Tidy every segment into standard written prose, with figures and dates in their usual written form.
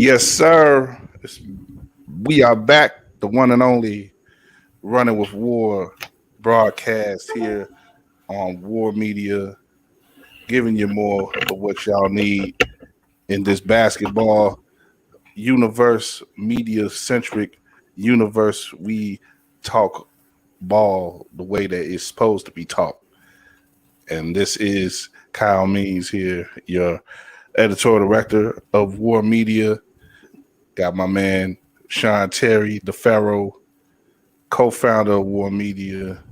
Yes, sir. We are back, the one and only Running with War broadcast here on War Media, giving you more of what y'all need in this basketball universe, media centric universe. We talk ball the way that it's supposed to be taught. And this is Kyle Means here, your editorial director of War Media. Got my man Sean Terry, the Pharaoh, co-founder of War Media,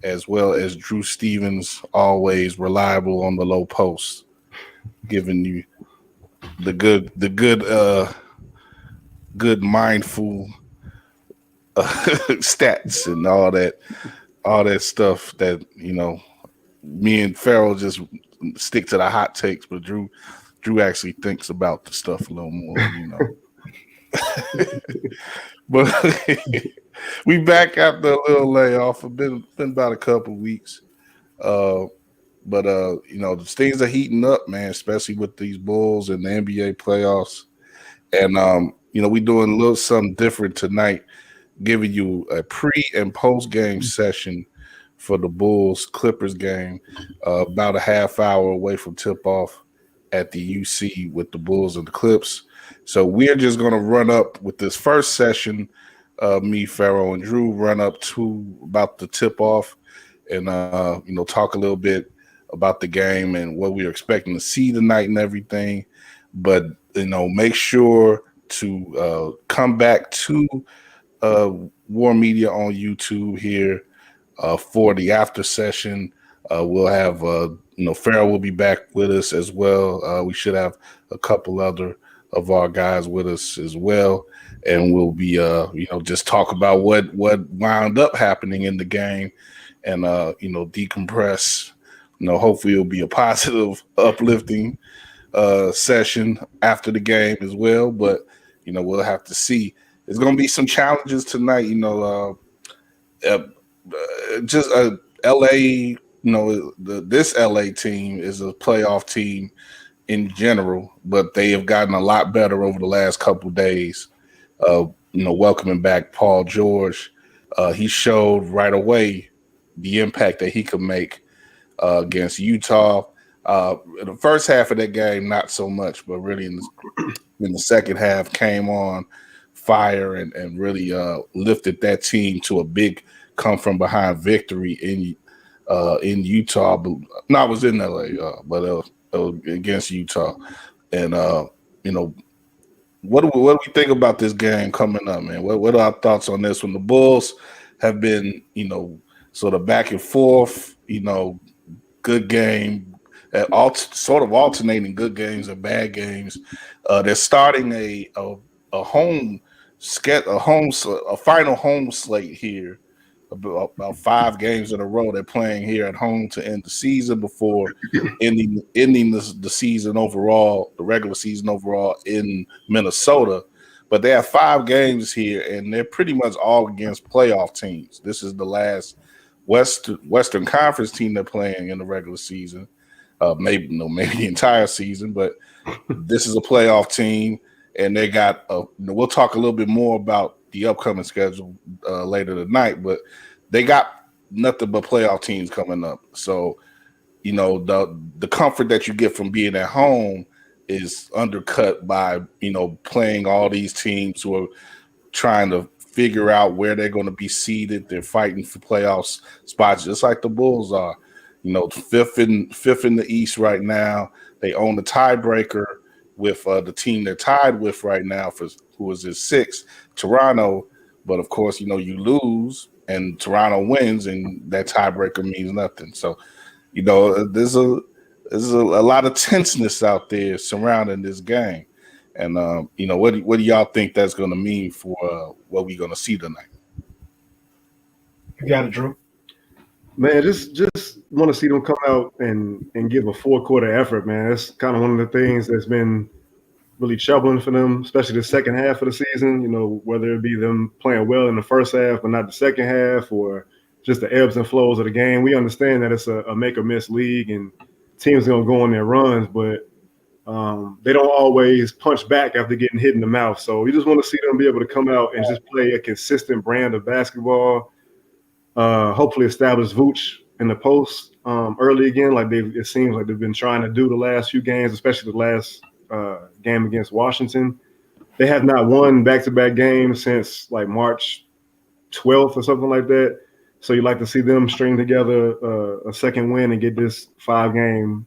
as well as Drew Stevens, always reliable on the low post, giving you good mindful stats and all that stuff that me and Pharaoh just stick to the hot takes, but Drew actually thinks about the stuff a little more. But we back after a little layoff. It's been about a couple of weeks. But the things are heating up, man, especially with these Bulls and the NBA playoffs. And we doing a little something different tonight, giving you a pre and post game session for the Bulls Clippers game, about a half hour away from tip off at the UC with the Bulls and the Clips. So we're just going to run up with this first session. Me, Pharaoh, and Drew run up to about the tip off, and talk a little bit about the game and what we are expecting to see tonight and everything. But make sure to come back to War Media on YouTube here for the after session. We'll have Pharaoh will be back with us as well. We should have a couple other of our guys with us as well, and we'll be just talk about what wound up happening in the game, and decompress. Hopefully it'll be a positive, uplifting session after the game as well. But we'll have to see. There's going to be some challenges tonight. Just LA. This LA team is a playoff team in general, but they have gotten a lot better over the last couple of days. Welcoming back Paul George, he showed right away the impact that he could make against Utah. In the first half of that game, not so much, but really in the second half, came on fire and really lifted that team to a big come from behind victory in Utah. But no, it was in LA, but against Utah. And what do we think about this game coming up, man? What are our thoughts on this one? The Bulls have been sort of back and forth, good game, sort of alternating good games and bad games. They're starting a final home slate here. About 5 games in a row they're playing here at home to end the season before ending the season overall, the regular season overall in Minnesota. But they have 5 games here, and they're pretty much all against playoff teams. This is the last Western Conference team they're playing in the regular season, maybe the entire season. But this is a playoff team, and they got. We'll talk a little bit more about the upcoming schedule later tonight, but they got nothing but playoff teams coming up. So, the comfort that you get from being at home is undercut by, playing all these teams who are trying to figure out where they're going to be seated. They're fighting for playoff spots, just like the Bulls are. Fifth in the East right now. They own the tiebreaker with the team they're tied with right now who is in 6th, Toronto. But of course, you lose and Toronto wins, and that tiebreaker means nothing. So, there's a lot of tenseness out there surrounding this game. And what do y'all think that's going to mean for what we're going to see tonight? You got it, Drew. Man, just want to see them come out and give a 4-quarter effort, man. That's kind of one of the things that's been really troubling for them, especially the second half of the season, whether it be them playing well in the first half but not the second half, or just the ebbs and flows of the game. We understand that it's a make or miss league and teams are going to go on their runs, but They don't always punch back after getting hit in the mouth. So you just want to see them be able to come out and just play a consistent brand of basketball. Hopefully establish Vooch in the post early again, like it seems like they've been trying to do the last few games, especially the last game against Washington. They have not won back-to-back games since like March 12th or something like that. So you like to see them string together a second win and get this 5-game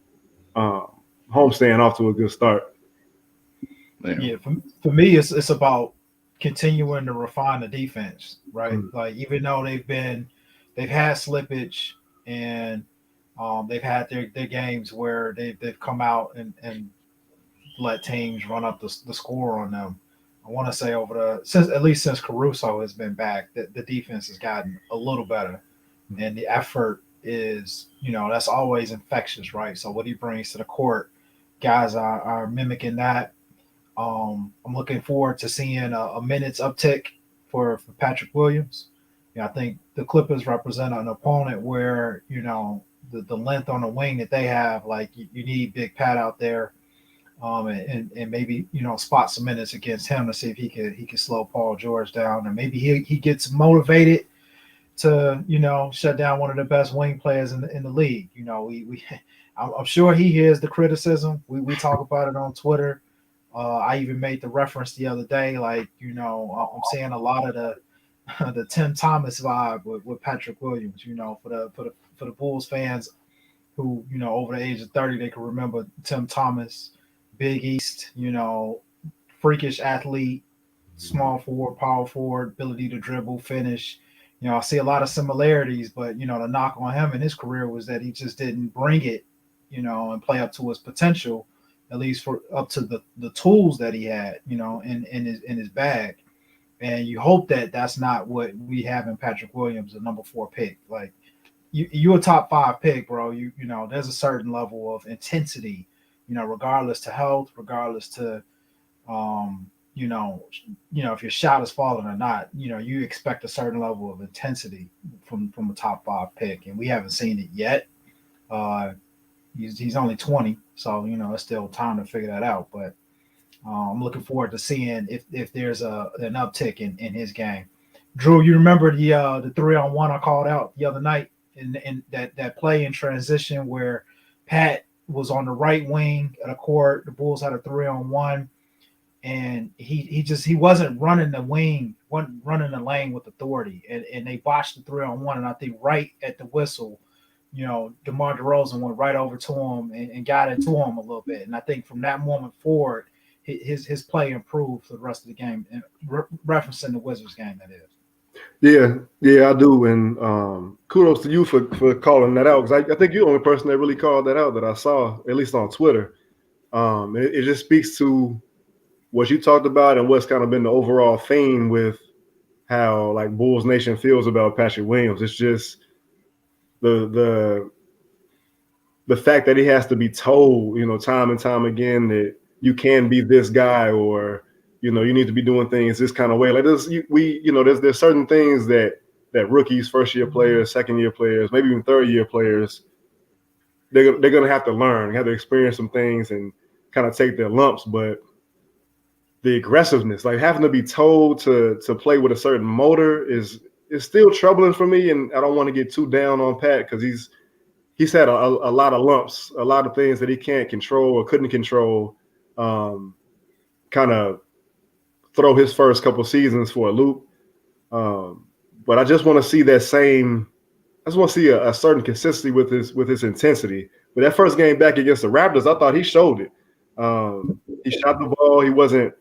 homestand off to a good start. Yeah, for me, it's about continuing to refine the defense, right? Like even though they've had slippage and they've had their games where they've come out and let teams run up the score on them. I want to say since Caruso has been back, the defense has gotten a little better, and the effort is that's always infectious, right? So what he brings to the court, guys are mimicking that. I'm looking forward to seeing a minutes uptick for Patrick Williams. I think the Clippers represent an opponent where the length on the wing that they have, like you need Big Pat out there. And maybe spot some minutes against him to see if he can slow Paul George down, and maybe he gets motivated to shut down one of the best wing players in the league. I'm sure he hears the criticism. We talk about it on Twitter. I even made the reference the other day, like I'm seeing a lot of the Tim Thomas vibe with Patrick Williams. For the Bulls fans who over the age of 30, they can remember Tim Thomas. Big East, freakish athlete, small forward, power forward, ability to dribble, finish. I see a lot of similarities, but the knock on him in his career was that he just didn't bring it, and play up to his potential, at least for up to the tools that he had, in his bag. And you hope that that's not what we have in Patrick Williams, the number 4 pick. Like you're a top 5 pick, bro. There's a certain level of intensity. Regardless to health, regardless to, if your shot is falling or not, you expect a certain level of intensity from a top 5 pick, and we haven't seen it yet. He's only 20, so it's still time to figure that out. But I'm looking forward to seeing if there's an uptick in his game. Drew, you remember the 3-on-1 I called out the other night in that play in transition where Pat was on the right wing of the court. The Bulls had a 3-on-1, and he wasn't running the wing, wasn't running the lane with authority, and they botched the 3-on-1. And I think right at the whistle, DeMar DeRozan went right over to him and got into him a little bit. And I think from that moment forward, his play improved for the rest of the game. And referencing the Wizards game, that is. Yeah, I do, and kudos to you for calling that out, because I think you're the only person that really called that out that I saw, at least on Twitter. It just speaks to what you talked about and what's kind of been the overall theme with how like Bulls Nation feels about Patrick Williams. It's just the fact that he has to be told, time and time again that you can be this guy, or you need to be doing things this kind of way. Like this, there's certain things that rookies, first-year players, second-year players, maybe even third-year players, they're going to have to learn, have to experience some things and kind of take their lumps. But the aggressiveness, like having to be told to play with a certain motor is still troubling for me. And I don't want to get too down on Pat because he's had a lot of lumps, a lot of things that he can't control or couldn't control, kind of throw his first couple seasons for a loop. But I just want to see that same. I just want to see a certain consistency with his intensity. But that first game back against the Raptors, I thought he showed it. He shot the ball. He wasn't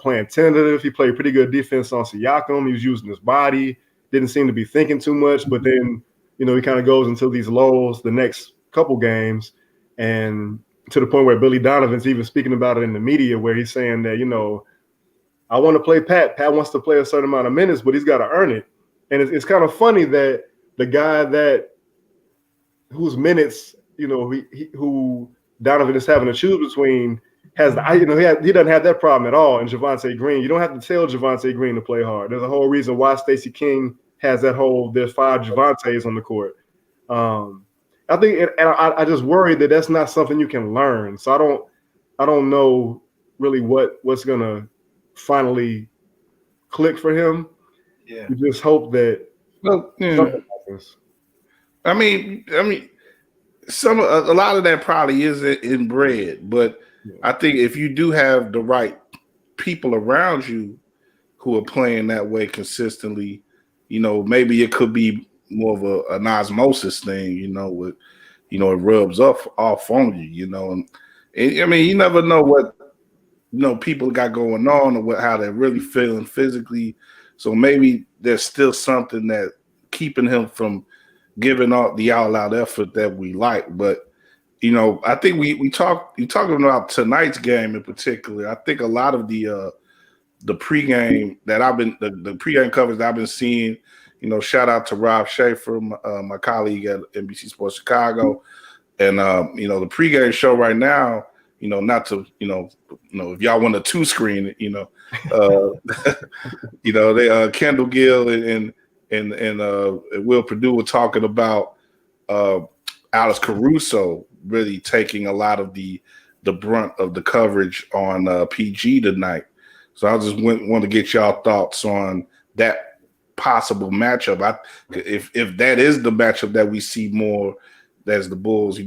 playing tentative. He played pretty good defense on Siakam. He was using his body. Didn't seem to be thinking too much. But then, he kind of goes into these lows the next couple games, and to the point where Billy Donovan's even speaking about it in the media, where he's saying that, I want to play Pat. Pat wants to play a certain amount of minutes, but he's got to earn it. And it's kind of funny that the guy whose minutes, who Donovan is having to choose between has he doesn't have that problem at all in Javonte Green. You don't have to tell Javonte Green to play hard. There's a whole reason why Stacey King has there's 5 Javontes on the court. I think, and I just worry that that's not something you can learn. So I don't know really what's gonna finally click for him. Yeah. You just hope that Well, yeah. something happens. I mean, a lot of that probably is inbred, but I think if you do have the right people around you who are playing that way consistently, maybe it could be more of an osmosis thing, with it rubs off on you, and I mean, you never know what people got going on or how they're really feeling physically. So maybe there's still something that keeping him from giving out the all-out effort that we like. But I think you talking about tonight's game in particular. I think a lot of the pregame that the pregame coverage that I've been seeing. Shout out to Rob Schaefer, my colleague at NBC Sports Chicago, and the pregame show right now. Not to if y'all want a 2-screen, they Kendall Gill and Will Perdue were talking about Alex Caruso really taking a lot of the brunt of the coverage on PG tonight. So I just want to get y'all thoughts on that possible matchup. If that is the matchup that we see more, as the Bulls,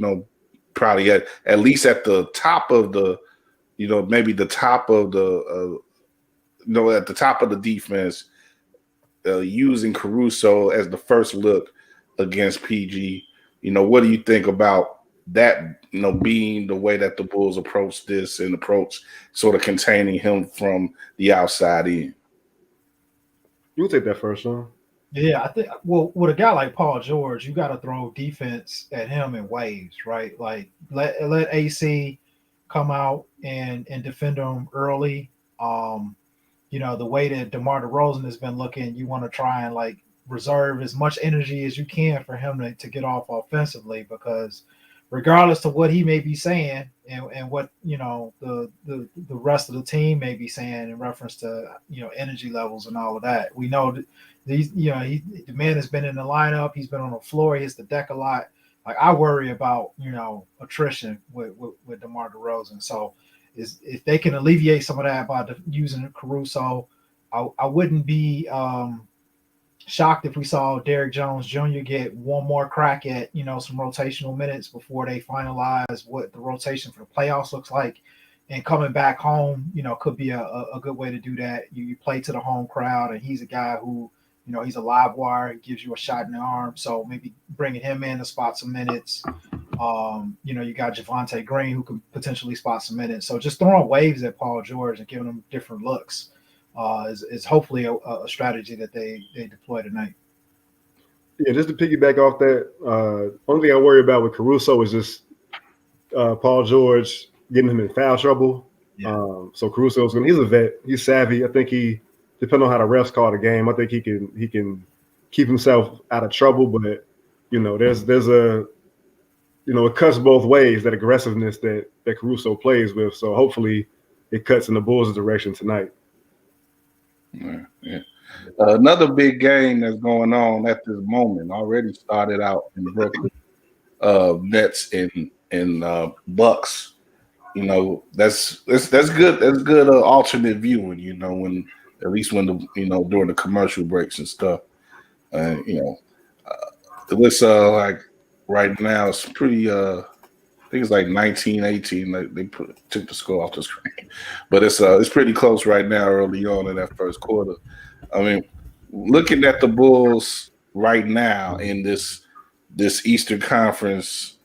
probably at least at the top of the, maybe the top of the, at the top of the defense, using Caruso as the first look against PG. What do you think about that, being the way that the Bulls approach this and approach sort of containing him from the outside in? You can take that first, Sean. Yeah, I think with a guy like Paul George, you got to throw defense at him in waves, right? Like let AC come out and defend him early. The way that DeMar DeRozan has been looking, you want to try and like reserve as much energy as you can for him to get off offensively, because regardless of what he may be saying and what the rest of the team may be saying in reference to energy levels and all of that, we know that the man has been in the lineup, he's been on the floor, he hits the deck a lot. Like, I worry about attrition with DeMar DeRozan. So if they can alleviate some of that by using Caruso, I wouldn't be shocked if we saw Derrick Jones Jr. get one more crack at some rotational minutes before they finalize what the rotation for the playoffs looks like. And coming back home, could be a good way to do that. You play to the home crowd, and he's a guy who, he's a live wire. He gives you a shot in the arm. So maybe bringing him in to spot some minutes. You got Javonte Green who could potentially spot some minutes. So just throwing waves at Paul George and giving him different looks is hopefully a strategy that they deploy tonight. Yeah, just to piggyback off that, only thing I worry about with Caruso is just Paul George getting him in foul trouble. Yeah. So he's a vet. He's savvy. I think depending on how the refs call the game, I think he can keep himself out of trouble. But there's it cuts both ways, that aggressiveness that Caruso plays with. So hopefully it cuts in the Bulls' direction tonight. Yeah. Another big game that's going on at this moment already started out in Brooklyn. Nets and Bucks. That's good. That's good alternate viewing. When at least when the during the commercial breaks and stuff. It looks like right now it's pretty. I think it's like 19-18. Like they took the score off the screen, but it's pretty close right now. Early on in that first quarter, I mean, looking at the Bulls right now in this Eastern Conference,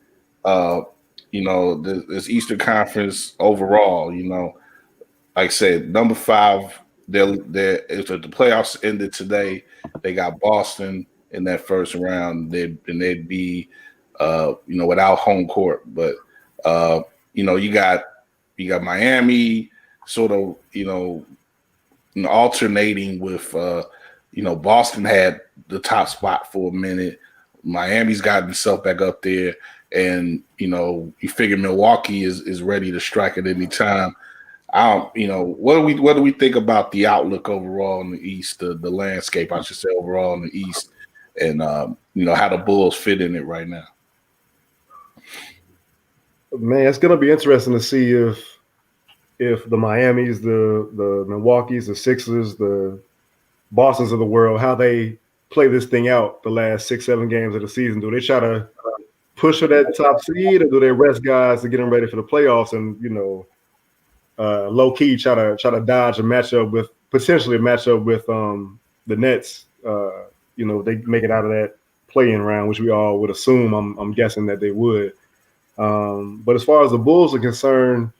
this Eastern Conference overall, like I said, number 5. If the playoffs ended today, they got Boston in that first round. They'd be without home court. But you got Miami sort of alternating with Boston had the top spot for a minute. Miami's gotten itself back up there, and you figure Milwaukee is ready to strike at any time. What do we think about the outlook overall in the East, the landscape, I should say, overall in the East, and how the Bulls fit in it right now? Man, it's gonna be interesting to see if if the Miamis, the Milwaukee's, the Sixers, the Boston's of the world, how they play this thing out the last 6-7 games of the season. Do they try to push for that top seed, or do they rest guys to get them ready for the playoffs and low key try to dodge a matchup with potentially a matchup with the Nets? They make it out of that play-in round, which we all would assume. I'm guessing that they would. But as far as the Bulls are concerned,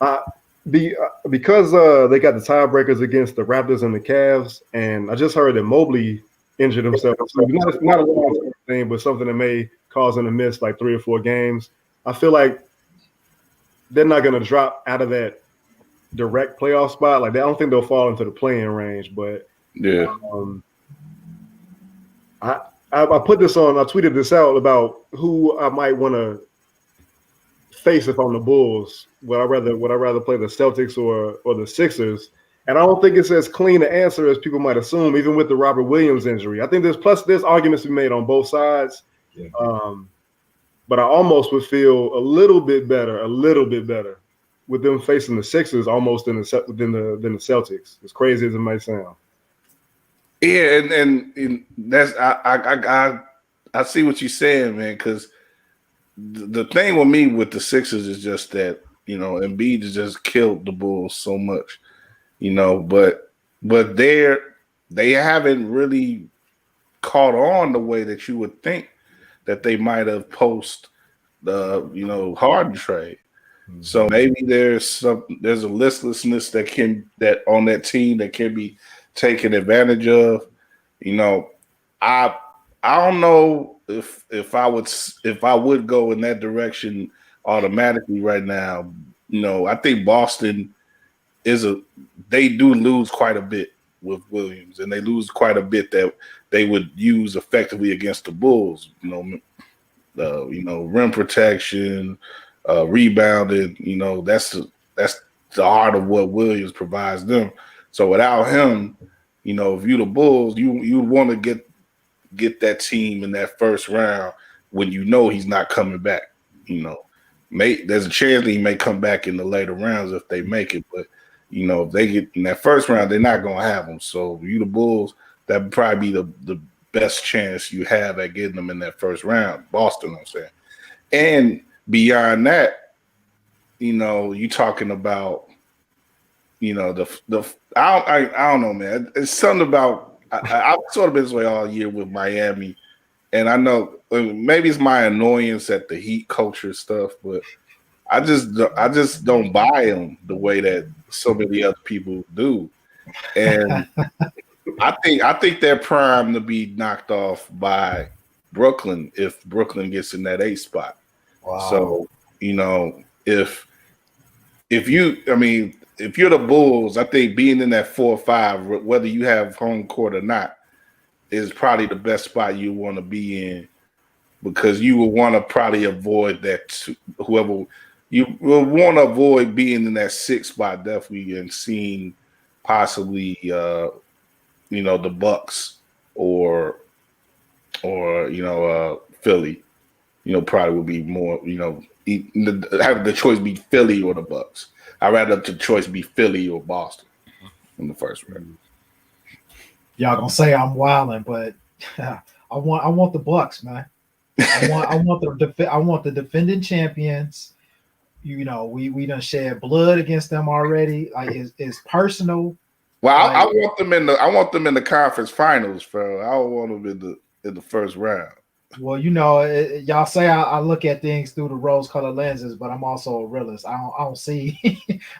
because they got the tiebreakers against the Raptors and the Cavs, and I just heard that Mobley injured himself. So not a long-term thing, but something that may cause him to miss like 3 or 4 games. I feel like they're not going to drop out of that direct playoff spot. Like, I don't think they'll fall into the play-in range. But yeah, I put this on. I tweeted this out about who I might want to face if I'm the Bulls. Would I rather play the Celtics or the Sixers? And I don't think it's as clean an answer as people might assume, even with the Robert Williams injury. I think there's arguments to be made on both sides. Yeah. But I almost would feel a little bit better with them facing the Sixers almost than the Celtics. As crazy as it might sound. Yeah, and that's I see what you're saying, man. Because the thing with me with the Sixers is just that Embiid has just killed the Bulls so much, But they haven't really caught on the way that you would think that they might have post the Harden trade. Mm-hmm. So maybe there's a listlessness that on that team that can be taken advantage of. I don't know if I would go in that direction automatically right now. I think Boston they do lose quite a bit with Williams, and they lose quite a bit that they would use effectively against the Bulls. Rim protection, rebounding. That's the heart of what Williams provides them. So without him, if you're the Bulls, you want to get that team in that first round when he's not coming back. There's a chance that he may come back in the later rounds if they make it, but if they get in that first round, they're not gonna have him. So you the Bulls, that would probably be the best chance you have at getting them in that first round. Boston, I'm saying. And beyond that, you talking about I don't know, man. It's something about I've sort of been this way all year with Miami, and I know maybe it's my annoyance at the Heat culture stuff, but I just don't buy them the way that so many other people do, and I think they're primed to be knocked off by Brooklyn if Brooklyn gets in that 8 spot. Wow. So if you're the Bulls, I think being in that 4 or 5, whether you have home court or not, is probably the best spot you want to be in, because you will want to probably avoid that. Whoever you will want to avoid being in that 6 spot definitely, and seeing possibly the Bucks or Philly. Probably would be more. Have the choice be Philly or the Bucks. I'd rather the choice be Philly or Boston in the first round. Y'all gonna say I'm wilding, but I want the Bucks, man. I want the defending champions. We done shed blood against them already. Like it's personal. Well, I want them in the conference finals, bro. I don't want them in the first round. Well, y'all say I look at things through the rose-colored lenses, but I'm also a realist. I don't see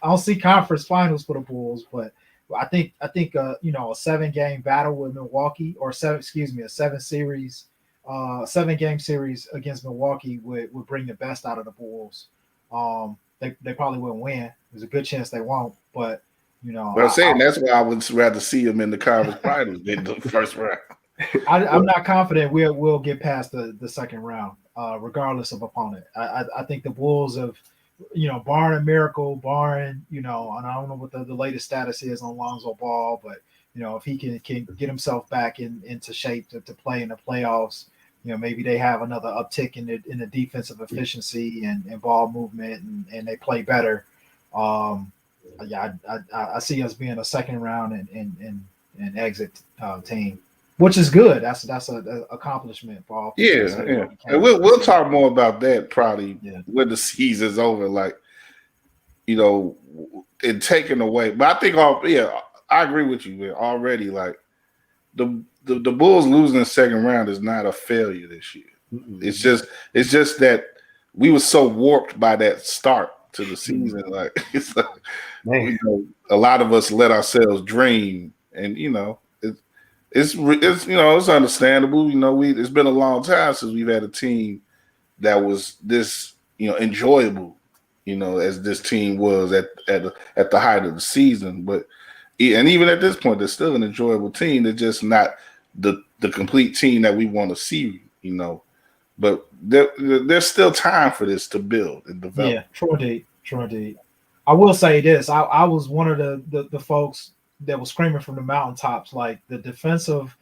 I don't see conference finals for the Bulls, but I think a 7-game battle with Milwaukee, or a 7-game series against Milwaukee would bring the best out of the Bulls. They probably wouldn't win. There's a good chance they won't, but But I'm saying that's why I would rather see them in the conference finals than the first round. I'm not confident we'll get past the second round, regardless of opponent. I think the Bulls have, barring a miracle, and I don't know what the latest status is on Lonzo Ball, but if he can get himself back into shape to play in the playoffs, maybe they have another uptick in the defensive efficiency and ball movement, and they play better. yeah, I see us being a second round and exit team, which is good. That's a accomplishment for all things Yeah, considered. yeah. And we'll talk more about that probably Yeah. when the season's over. Like, you know, and taken away. But I think I agree with you man, already. Like the Bulls losing the second round is not a failure this year. Mm-mm. It's just that we were so warped by that start to the season. Like it's like, a lot of us let ourselves dream, and it's understandable. It's been a long time since we've had a team that was this enjoyable. As this team was at the height of the season, and even at this point, they're still an enjoyable team. They're just not the complete team that we want to see. But there's still time for this to build and develop. Yeah, true indeed. I will say this: I was one of the folks that was screaming from the mountaintops, like the defensive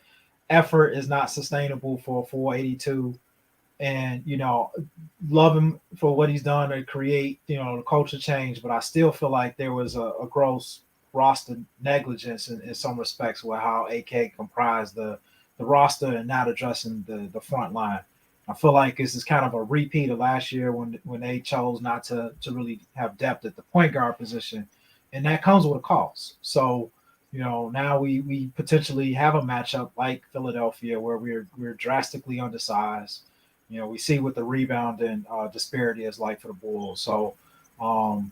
effort is not sustainable for 482, and love him for what he's done to create the culture change, but I still feel like there was a gross roster negligence in some respects with how AK comprised the roster and not addressing the front line. I feel like this is kind of a repeat of last year when they chose not to really have depth at the point guard position, and that comes with a cost. So now we potentially have a matchup like Philadelphia where we're drastically undersized. We see what the rebound and disparity is like for the Bulls. So, I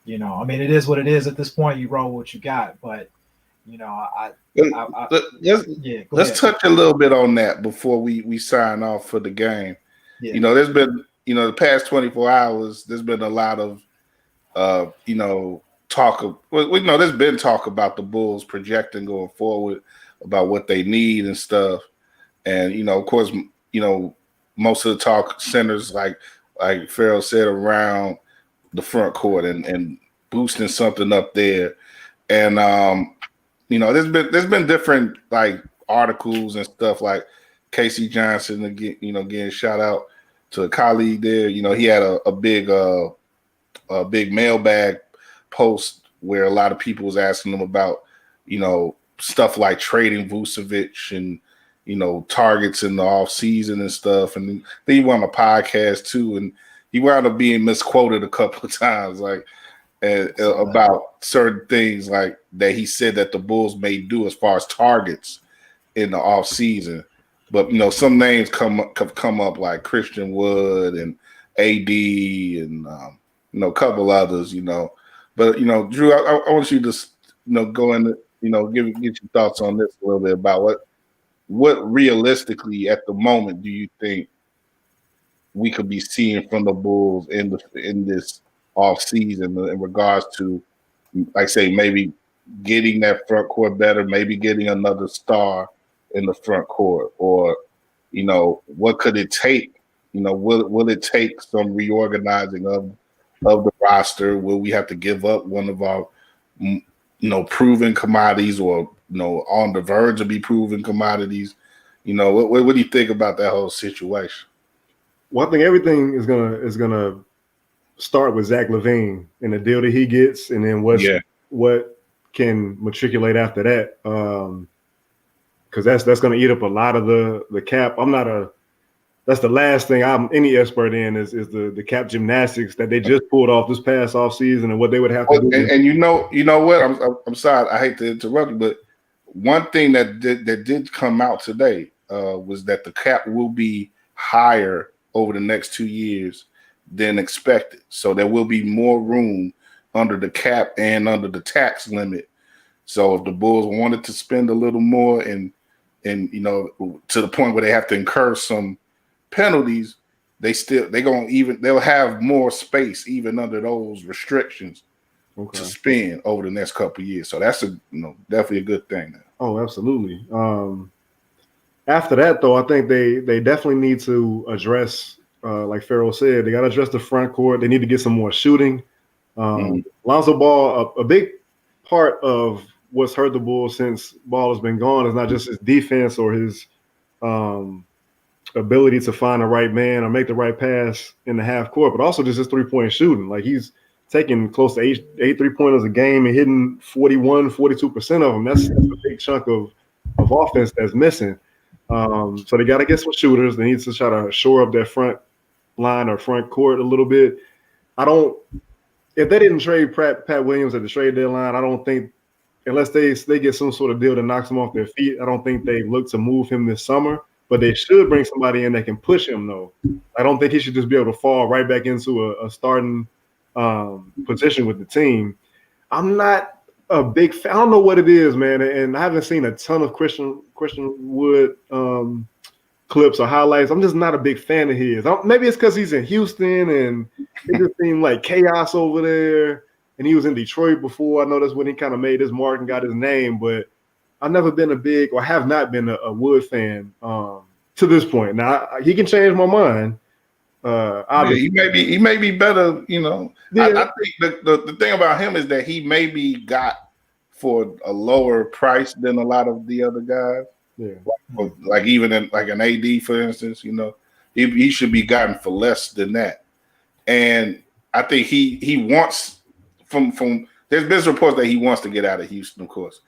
mean, it is what it is at this point. You roll what you got, but Let's touch a little bit on that before we sign off for the game. Yeah. There's been the past 24 hours. There's been a lot of talk of there's been talk about the Bulls projecting going forward about what they need and stuff, and of course most of the talk centers like Farrell said around the front court and boosting something up there, and there's been different like articles and stuff like Casey Johnson again, again shout out to a colleague there. He had a big mailbag post where a lot of people was asking him about stuff like trading Vucevic and targets in the off season and stuff. And then he went on a podcast too, and he wound up being misquoted a couple of times, like about certain things like that he said that the Bulls may do as far as targets in the off season. But some names come up like Christian Wood and AD and a couple others, But Drew, I want you to go in, get your thoughts on this a little bit about what realistically at the moment do you think we could be seeing from the Bulls in this off season in regards to, like say, maybe getting that front court better, maybe getting another star in the front court, or what could it take? Will it take some reorganizing of the roster? Will we have to give up one of our proven commodities, or on the verge of be proven commodities? What do you think about that whole situation? Well, I think everything is gonna start with Zach LaVine and the deal that he gets, and then what can matriculate after that. Because that's going to eat up a lot of the cap. That's the last thing I'm any expert in is the cap gymnastics that they just pulled off this past off season and what they would have to do. And you know what? I'm sorry, I hate to interrupt you, but one thing that did come out today was that the cap will be higher over the next 2 years than expected. So there will be more room under the cap and under the tax limit. So if the Bulls wanted to spend a little more and to the point where they have to incur some penalties, they'll have more space even under those restrictions to spend over the next couple of years. So that's definitely a good thing. Oh, absolutely. After that, though, I think they definitely need to address, like Farrell said, they got to address the front court. They need to get some more shooting. Lonzo Ball, a big part of what's hurt the Bulls since Ball has been gone is not just his defense or his ability to find the right man or make the right pass in the half court, but also just his 3-point shooting. Like taking close to 83 pointers a game and hitting 42% of them. That's a big chunk of offense that's missing. So they got to get some shooters. They need to try to shore up their front line or front court a little bit. If they didn't trade Pat Williams at the trade deadline, I don't think, unless they get some sort of deal that knocks them off their feet, I don't think they look to move him this summer. But they should bring somebody in that can push him, though. I don't think he should just be able to fall right back into a starting position with the team. I'm not a big fan. I don't know what it is, man, and I haven't seen a ton of Christian Wood clips or highlights. I'm just not a big fan of his. Maybe it's because he's in Houston and it just seemed like chaos over there. And he was in Detroit before. I know that's when he kind of made his mark and got his name. But I've never been have not been a Wood fan to this point. Now he can change my mind. He may be better. You know, yeah. I think the thing about him is that he maybe got for a lower price than a lot of the other guys. Yeah, like even in like an AD, for instance, you know, he should be gotten for less than that. And I think he wants from there's been reports that he wants to get out of Houston, of course,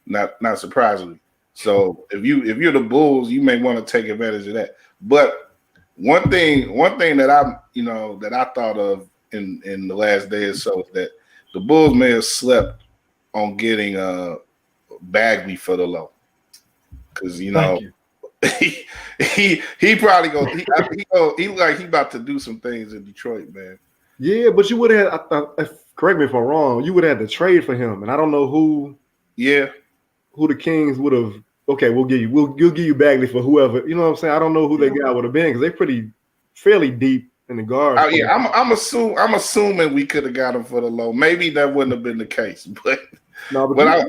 not surprisingly. So if you're the Bulls, you may want to take advantage of that. But one thing that I thought of in the last day or so is that the Bulls may have slept on getting Bagley for the low. Because he probably he about to do some things in Detroit, man. Yeah, but you would have. Correct me if I'm wrong. You would have had to trade for him, and I don't know who. Yeah, who the Kings would have. Okay, we'll give you Bagley for whoever. You know what I'm saying? I don't know who they got would have been because they're fairly deep in the guard. Oh yeah, I'm assuming we could have got him for the low. Maybe that wouldn't have been the case, but. No, but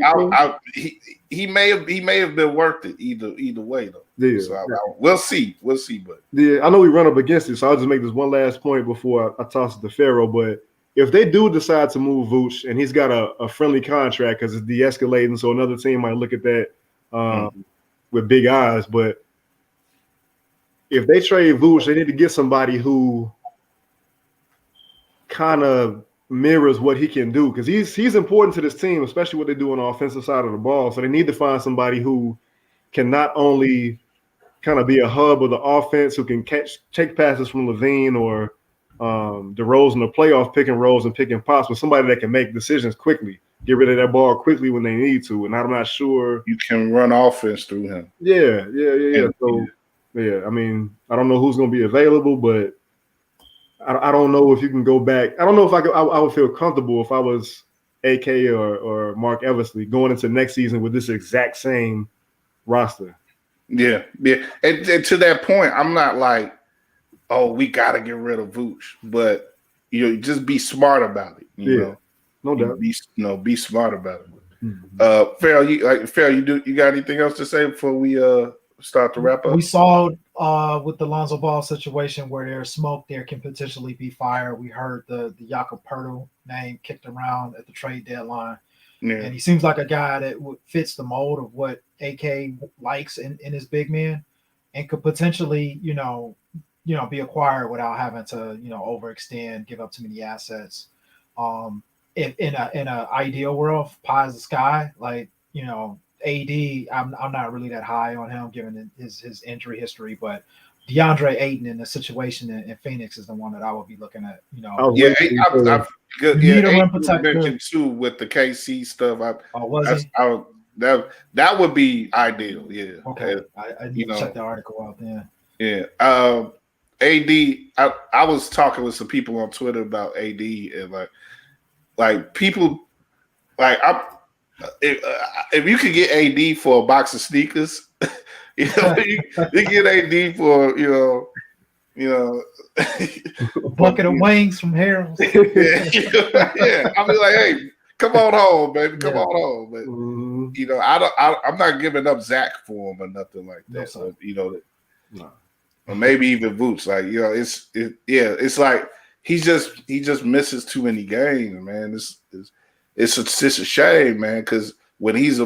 he may have been worth it either way though. Yeah, so we'll see. But yeah, I know we run up against it, so I'll just make this one last point before I toss it to Pharaoh. But if they do decide to move Vooch and he's got a friendly contract because it's de-escalating, so another team might look at that with big eyes. But if they trade Vooch, they need to get somebody who kind of mirrors what he can do because he's important to this team, especially what they do on the offensive side of the ball. So they need to find somebody who can not only kind of be a hub of the offense, who can take passes from Levine or DeRozan or playoff pick and rolls and pick and pops, but somebody that can make decisions quickly, get rid of that ball quickly when they need to. And I'm not sure you can run offense through him. Yeah. So I mean, I don't know who's going to be available, but I don't know if you can go back. I don't know if I would feel comfortable if I was AK or Mark Eversley going into next season with this exact same roster. Yeah. And to that point, I'm not like, oh, we got to get rid of Vooch, but just be smart about it. You know, no doubt. Be smart about it. Mm-hmm. Farrell, you got anything else to say before we start to wrap up? We saw with the Lonzo Ball situation where there's smoke, there can potentially be fire. We heard the Jakob Poeltl name kicked around at the trade deadline. Yeah. And he seems like a guy that fits the mold of what AK likes in his big man and could potentially, be acquired without having to, overextend, give up too many assets. In an ideal world, pie is the sky, like, AD, I'm not really that high on him given his injury history, but DeAndre Ayton in the situation in Phoenix is the one that I would be looking at. I've rim protector mentioned too with the KC stuff. That would be ideal. Yeah. Okay. I need to check the article out then. Yeah. AD. I was talking with some people on Twitter about AD and like people like if you could get AD for a box of sneakers, you get AD for a bucket of wings from Harold's. Yeah. I mean, like, hey, come on home, baby, come on home. But I'm not giving up Zach for him or nothing like that. No, or maybe even Vooch. Like, it's like he just misses too many games, man. It's a shame, man, because when he's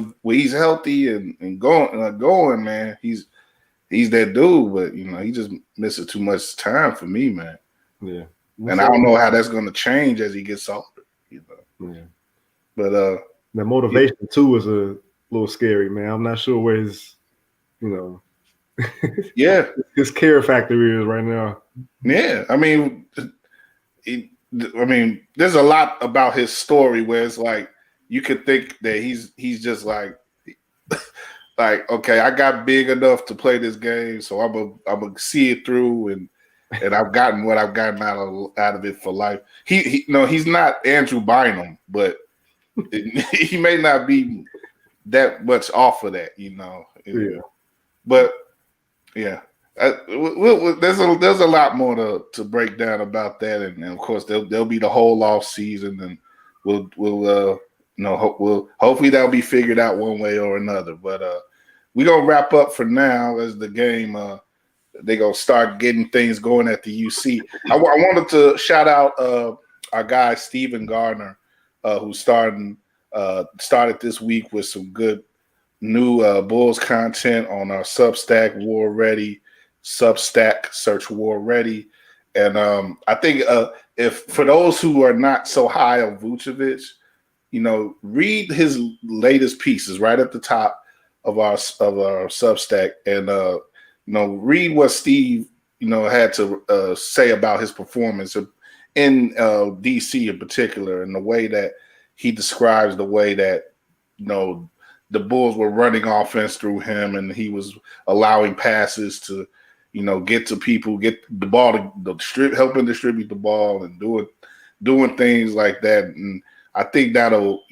healthy and going, man, he's that dude. But he just misses too much time for me, man. Yeah, and I don't know how that's going to change as he gets older. Yeah. But the motivation too is a little scary, man. I'm not sure where his, yeah, his care factor is right now. yeah. I mean, there's a lot about his story where it's like you could think that he's just like okay, I got big enough to play this game, so I'm gonna see it through, and I've gotten what I've gotten out of it for life. He's not Andrew Bynum, but he may not be that much off of that, Yeah. But yeah, there's a lot more to break down about that, and of course there'll be the whole off season, and we'll hopefully that'll be figured out one way or another. But we're gonna wrap up for now as the game they're gonna start getting things going at the UC. I wanted to shout out our guy Steven Gardner, who started this week with some good new Bulls content on our Substack, WARR Ready, Substack, search WARR Ready. And I think if for those who are not so high on Vucevic, read his latest pieces right at the top of our Substack, and read what Steve had to say about his performance in DC in particular, and the way that he describes the way that the Bulls were running offense through him, and he was allowing passes to get to people, get the ball to helping distribute the ball, and doing things like that. And I think that'll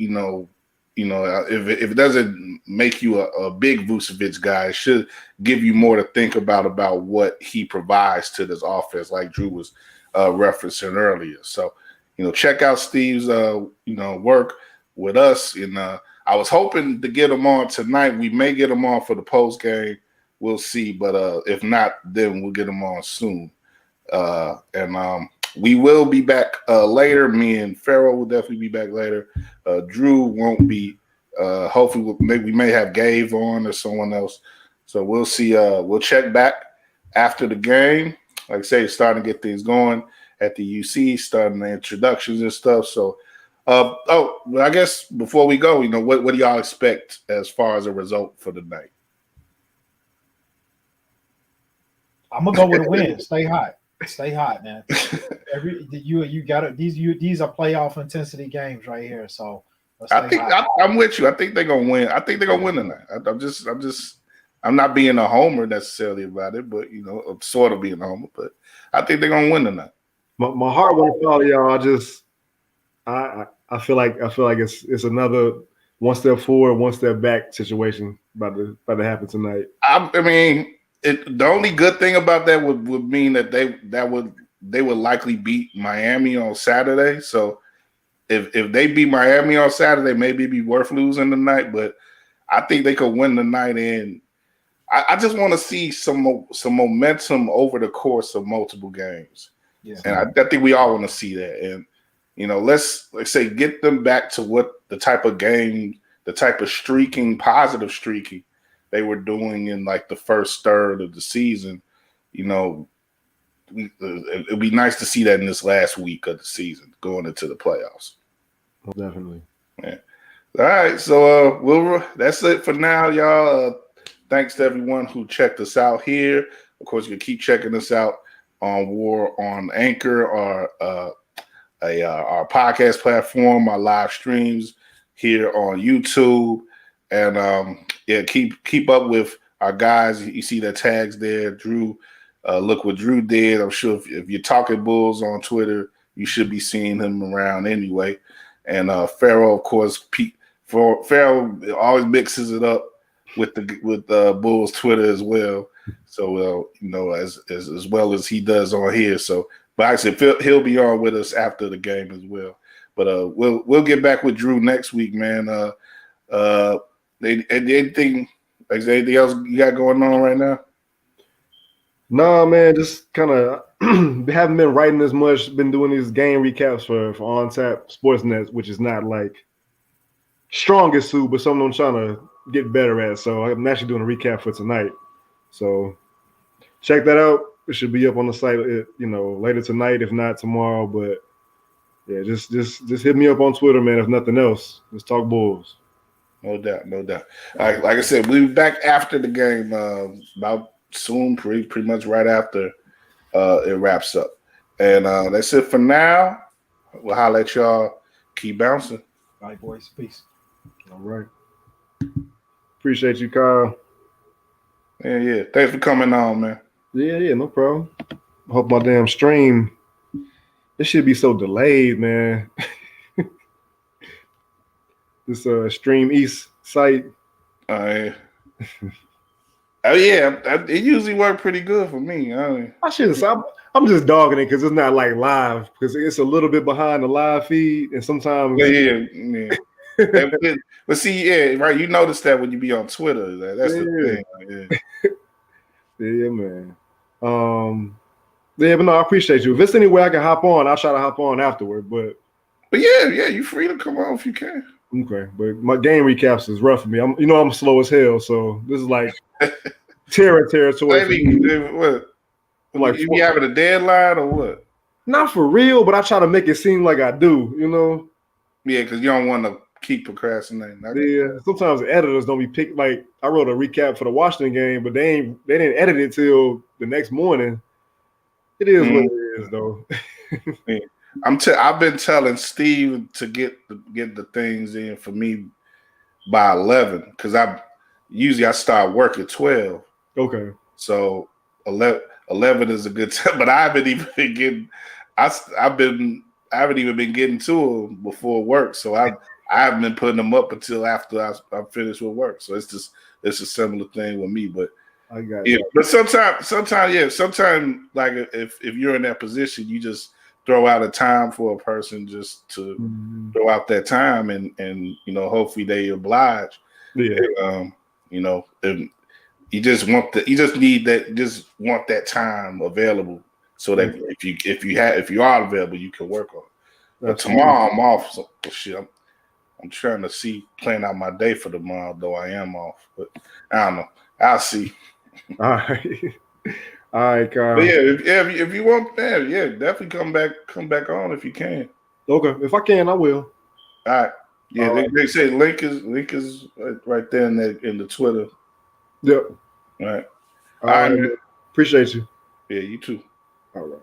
if it doesn't make you a big Vucevic guy, it should give you more to think about what he provides to this offense, like Drew was referencing earlier. So check out Steve's work with us. And I was hoping to get him on tonight. We may get him on for the post game. We'll see, but if not, then we'll get him on soon. And we will be back later. Me and Farrell will definitely be back later. Drew won't be. Hopefully, we may have Gabe on or someone else. So we'll see. We'll check back after the game. Like I say, starting to get things going at the UC, starting the introductions and stuff. So, I guess before we go, what do y'all expect as far as a result for the night? I'm gonna go with a win. Stay hot. Stay hot, man. You got it. These are playoff intensity games right here. So I'm with you. I think they're gonna win. I think they're gonna win tonight. I'm not being a homer necessarily about it, but I'm sort of being a homer. But I think they're gonna win tonight. My heart want to follow y'all. I feel like it's another one step forward, one step back situation about to happen tonight. I mean. The only good thing about that would mean that they would likely beat Miami on Saturday. So if they beat Miami on Saturday, maybe it'd be worth losing tonight. But I think they could win the night. And I just want to see some momentum over the course of multiple games. Yeah. And I think we all want to see that. And let's say get them back to what the type of game, the type of positive streaking they were doing in like the first third of the season. It'd be nice to see that in this last week of the season going into the playoffs. Definitely. Yeah. All right. So that's it for now, y'all. Thanks to everyone who checked us out here. Of course, you can keep checking us out on WARR on Anchor or our podcast platform, our live streams here on YouTube. And keep up with our guys. You see the tags there. Drew, look what Drew did. I'm sure if you're talking Bulls on Twitter, you should be seeing him around anyway. And Farrell, of course, Farrell always mixes it up with Bulls Twitter as well. So as well as he does on here. So, but actually, he'll be on with us after the game as well. But we'll get back with Drew next week, man. Anything else you got going on right now? No, man, just kind of haven't been writing as much. Been doing these game recaps for On Tap Sportsnet, which is not like strongest suit, but something I'm trying to get better at. So I'm actually doing a recap for tonight. So check that out. It should be up on the site, later tonight, if not tomorrow. But Yeah, just hit me up on Twitter, man. If nothing else, let's talk Bulls. No doubt, no doubt. Like I said, we'll be back after the game, about soon, pretty much right after it wraps up. And that's it for now. We'll holler at y'all. Keep bouncing. All right, boys. Peace. All right. Appreciate you, Kyle. Yeah. Thanks for coming on, man. Yeah, no problem. I hope my damn stream. This should be so delayed, man. This Stream East site. Oh yeah, it usually worked pretty good for me. I should have. I'm just dogging it because it's not like live, because it's a little bit behind the live feed, and sometimes. Yeah. But see, yeah, right. You notice that when you be on Twitter, that's the thing. Yeah, man. Yeah, but no, I appreciate you. If there's any way I can hop on, I'll try to hop on afterward. But yeah, you free to come on if you can. Okay, but my game recaps is rough for me. I'm slow as hell, so this is like territory. What? Like you having a deadline or what? Not for real, but I try to make it seem like I do. Yeah, because you don't want to keep procrastinating. Yeah, sometimes the editors don't be picked. Like I wrote a recap for the Washington game, but they didn't edit it till the next morning. It is what it is, though. Yeah. I've been telling Steve to get the things in for me by 11 because I start work at 12. Okay. So 11 is a good time, but I haven't even been getting. I haven't even been getting to them before work. So I haven't been putting them up until after I finish with work. So it's a similar thing with me, but. I got it. But sometimes, like if you're in that position, you just throw out a time for a person just to throw out that time, and hopefully they oblige. Yeah. And, and you just want that time available so that if you are available, you can work on it. But tomorrow I'm off. So shit, I'm trying to plan out my day for tomorrow, though I am off. But I don't know. I'll see. All right, Kyle. But if you want that, definitely come back on if you can. Okay, if I can, I will. All right. Yeah, they say link is right there in the Twitter. Yep. All right. All right, man. Appreciate you. Yeah, you too. All right.